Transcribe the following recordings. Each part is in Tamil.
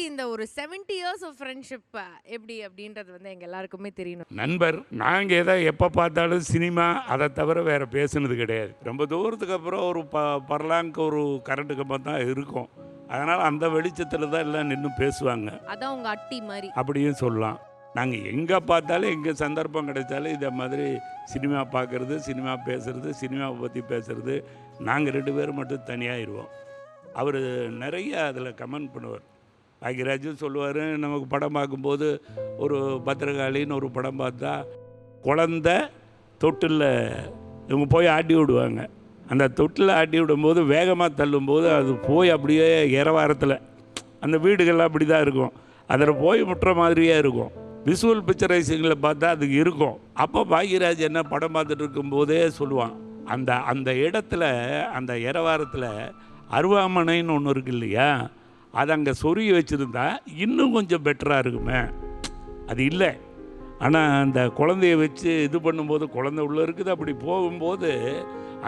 இந்த ஒரு 70 இயர்ஸ் ஆஃப் ஃப்ரெண்ட்ஷிப் எப்படி அப்படின்றது வந்து எங்க எல்லாருக்குமே தெரியணும். நண்பர் நாங்கள் எதை எப்போ பார்த்தாலும் சினிமா அதை தவிர வேறு பேசுனது கிடையாது. ரொம்ப தூரத்துக்கு அப்புறம் ஒரு பரலாங்க ஒரு கரண்ட் கம்பம் தான் இருக்கும். அதனால் அந்த வெளிச்சத்தில் தான் எல்லாம் நின்று பேசுவாங்க. அதான் உங்க அட்டி மாதிரி அப்படியும் சொல்லலாம். நாங்கள் எங்கே பார்த்தாலும் எங்கே சந்தர்ப்பம் கிடைச்சாலும் இதை மாதிரி சினிமா பார்க்குறது, சினிமா பேசுகிறது, சினிமாவை பற்றி பேசுகிறது. நாங்கள் 2 பேரும் மட்டும் தனியாகிடுவோம். அவர் நிறைய அதில் கமெண்ட் பண்ணுவார். பாக்யராஜும் சொல்லுவார், நமக்கு படம் பார்க்கும்போது ஒரு பத்திரகாளின்னு ஒரு படம் பார்த்தா குழந்த தொட்டில் இவங்க போய் ஆட்டி விடுவாங்க. அந்த தொட்டில் ஆட்டி விடும்போது வேகமாக தள்ளும்போது அது போய் அப்படியே இரவாரத்தில் அந்த வீடுகள்லாம் அப்படி தான் இருக்கும். அதில் போய் முட்டுற மாதிரியே இருக்கும். விசுவல் பிக்சரைசிங்கில் பார்த்தா அது இருக்கும். அப்போ பாக்யராஜ் என்ன படம் பார்த்துட்டு இருக்கும்போதே சொல்லுவான், அந்த அந்த இடத்துல அந்த இரவாரத்தில் அருவாமனைன்னு ஒன்று இருக்கு இல்லையா, அதை அங்கே சொருகி வச்சுருந்தா இன்னும் கொஞ்சம் பெட்டராக இருக்குமே. அது இல்லை. ஆனால் அந்த குழந்தைய வச்சு இது பண்ணும்போது குழந்தை உள்ளே இருக்குது. அப்படி போகும்போது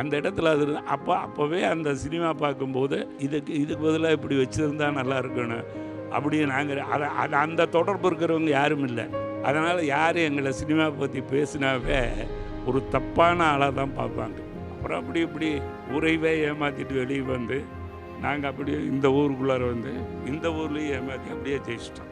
அந்த இடத்துல அது அப்போவே அந்த சினிமா பார்க்கும்போது இதுக்கு பதிலாக இப்படி வச்சுருந்தா நல்லா இருக்கணும் அப்படி நாங்கள் அதை அந்த தொடர்பு இருக்கிறவங்க யாரும் இல்லை. அதனால் யாரும் எங்களை சினிமா பற்றி பேசினாவே ஒரு தப்பான ஆளாக தான் பார்ப்பாங்க. அப்புறம் அப்படி இப்படி ஊரைவே ஏமாற்றிட்டு வெளியே வந்து நாங்கள் அப்படியே இந்த ஊருக்குள்ளார வந்து இந்த ஊர்லேயும் ஏமாற்றி அப்படியே ஜெயிச்சிட்டோம்.